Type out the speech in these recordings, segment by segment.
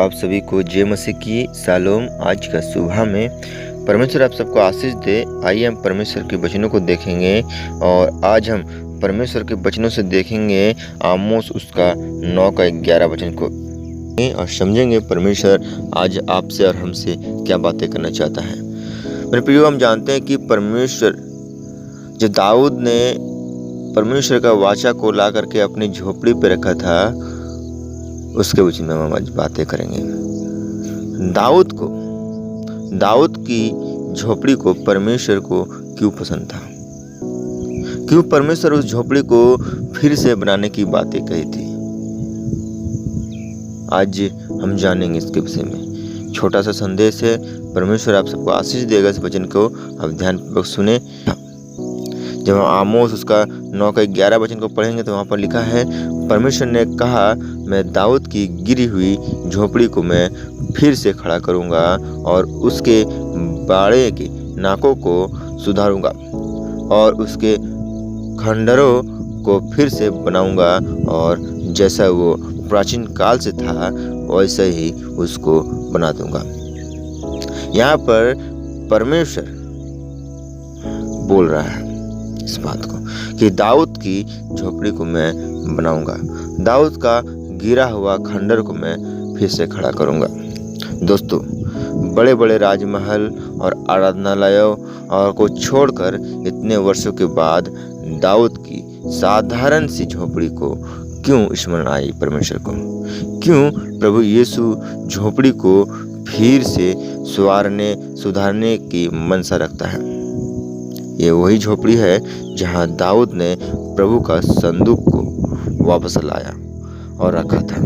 आप सभी को जय मसीह की शालोम। आज का सुबह में परमेश्वर आप सबको आशीष दे। आइए हम परमेश्वर के वचनों को देखेंगे और आज हम परमेश्वर के वचनों से देखेंगे आमोस उसका 9 का 11 वचन को और समझेंगे परमेश्वर आज आपसे और हमसे क्या बातें करना चाहता है। मेरे प्रियो, हम जानते हैं कि परमेश्वर जो दाऊद ने परमेश्वर का वाचा को ला करके अपनी झोपड़ी पे रखा था, उसके विषय में हम आज बातें करेंगे। दाऊद की झोपड़ी को परमेश्वर को क्यों पसंद था, क्यों परमेश्वर उस झोपड़ी को फिर से बनाने की बातें कही थी, आज हम जानेंगे इसके विषय में। छोटा सा संदेश है, परमेश्वर आप सबको आशीष देगा। इस वचन को आप ध्यानपूर्वक सुने। जब हम आमोस उसका 9 का 11 वचन को पढ़ेंगे तो वहाँ पर लिखा है, परमेश्वर ने कहा, मैं दाऊद की गिरी हुई झोपड़ी को मैं फिर से खड़ा करूँगा और उसके बाड़े के नाकों को सुधारूँगा और उसके खंडरों को फिर से बनाऊँगा और जैसा वो प्राचीन काल से था वैसे ही उसको बना दूँगा। यहाँ पर परमेश्वर बोल रहा है इस बात को कि दाऊद की झोपड़ी को मैं बनाऊंगा, दाऊद का गिरा हुआ खंडर को मैं फिर से खड़ा करूंगा। दोस्तों, बड़े बड़े राजमहल और आराधनालयों और को छोड़कर इतने वर्षों के बाद दाऊद की साधारण सी झोपड़ी को क्यों स्मरण आई परमेश्वर को? क्यों प्रभु यीशु झोपड़ी को फिर से सुधारने की मनसा रखता है? ये वही झोपड़ी है जहां दाऊद ने प्रभु का संदूक को वापस लाया और रखा था।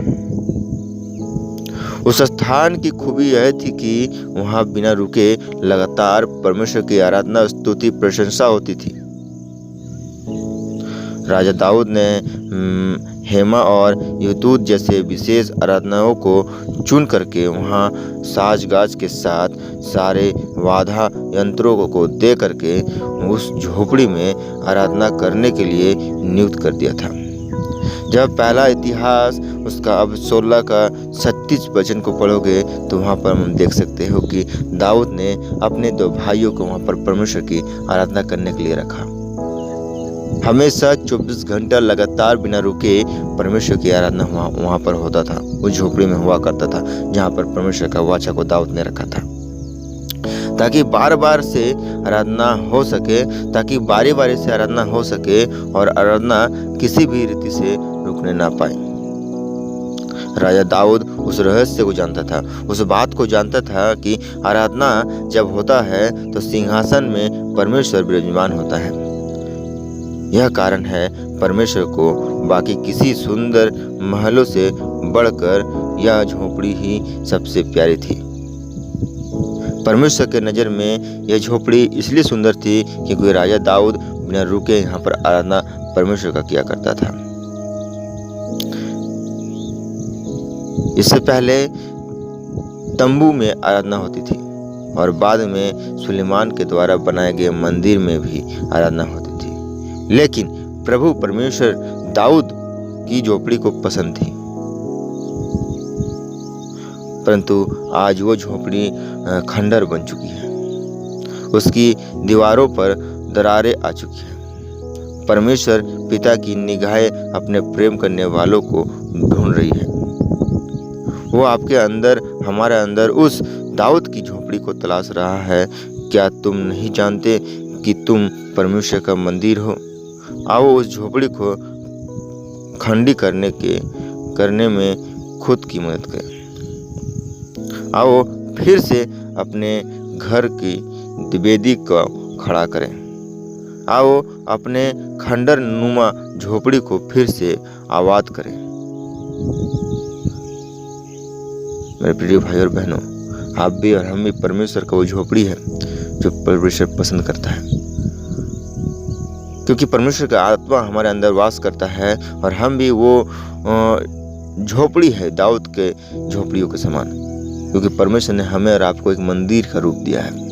उस स्थान की खूबी यह थी कि वहां बिना रुके लगातार परमेश्वर की आराधना, स्तुति, प्रशंसा होती थी। राजा दाऊद ने हेमा और यहूद जैसे विशेष आराधनाओं को चुन करके वहाँ साज-गाज के साथ सारे वाद्य यंत्रों को दे करके उस झोपड़ी में आराधना करने के लिए नियुक्त कर दिया था। जब पहला इतिहास उसका अब 16 का 36 वचन को पढ़ोगे तो वहाँ पर हम देख सकते हो कि दाऊद ने अपने 2 भाइयों को वहाँ पर परमेश्वर की आराधना करने के लिए रखा। हमेशा 24 घंटा लगातार बिना रुके परमेश्वर की आराधना वहाँ पर होता था, उस झोपड़ी में हुआ करता था जहाँ पर परमेश्वर का वाचा को दाऊद ने रखा था, ताकि बार बार से आराधना हो सके, ताकि बारी बारी से आराधना हो सके और आराधना किसी भी रीति से रुकने ना पाए। राजा दाऊद उस रहस्य को जानता था, उस बात को जानता था कि आराधना जब होता है तो सिंहासन में परमेश्वर विराजमान होता है। यह कारण है परमेश्वर को बाकी किसी सुंदर महलों से बढ़कर यह झोपड़ी ही सबसे प्यारी थी। परमेश्वर के नज़र में यह झोपड़ी इसलिए सुंदर थी क्योंकि राजा दाऊद बिना रुके यहाँ पर आराधना परमेश्वर का किया करता था। इससे पहले तंबू में आराधना होती थी और बाद में सुलेमान के द्वारा बनाए गए मंदिर में भी आराधना होती थी, लेकिन प्रभु परमेश्वर दाऊद की झोपड़ी को पसंद थी। परंतु आज वो झोपड़ी खंडर बन चुकी है, उसकी दीवारों पर दरारें आ चुकी हैं। परमेश्वर पिता की निगाहें अपने प्रेम करने वालों को ढूंढ रही है। वो आपके अंदर, हमारे अंदर उस दाऊद की झोपड़ी को तलाश रहा है। क्या तुम नहीं जानते कि तुम परमेश्वर का मंदिर हो? आओ उस झोपड़ी को खंडी करने में खुद की मदद करें। आओ फिर से अपने घर की वेदी को खड़ा करें। आओ अपने खंडर नुमा झोपड़ी को फिर से आबाद करें। मेरे प्रिय भाई और बहनों, आप भी और हम भी परमेश्वर का वो झोपड़ी है जो परमेश्वर पसंद करता है, क्योंकि परमेश्वर का आत्मा हमारे अंदर वास करता है और हम भी वो झोपड़ी है दाऊद के झोपड़ियों के समान, क्योंकि परमेश्वर ने हमें और आपको एक मंदिर का रूप दिया है।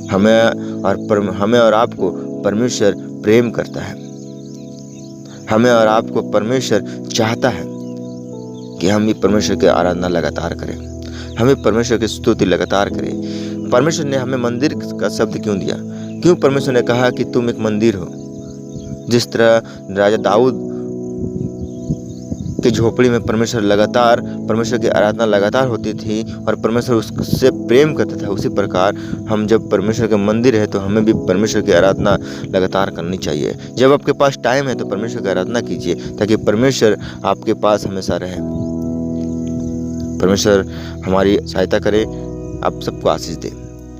हमें और आपको परमेश्वर प्रेम करता है। हमें और आपको परमेश्वर चाहता है कि हम भी परमेश्वर की आराधना लगातार करें, हमें परमेश्वर की स्तुति लगातार करें। परमेश्वर ने हमें मंदिर का शब्द क्यों दिया? क्यों परमेश्वर ने कहा कि तुम एक मंदिर हो? जिस तरह राजा दाऊद की झोपड़ी में परमेश्वर की आराधना लगातार होती थी और परमेश्वर उससे प्रेम करता था, उसी प्रकार हम जब परमेश्वर के मंदिर है तो हमें भी परमेश्वर की आराधना लगातार करनी चाहिए। जब आपके पास टाइम है तो परमेश्वर की आराधना कीजिए, ताकि परमेश्वर आपके पास हमेशा रहे। परमेश्वर हमारी सहायता करे, आप सबको आशीष दे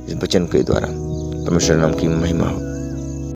इस वचन के द्वारा। परमेश्वर नाम की महिमा हो।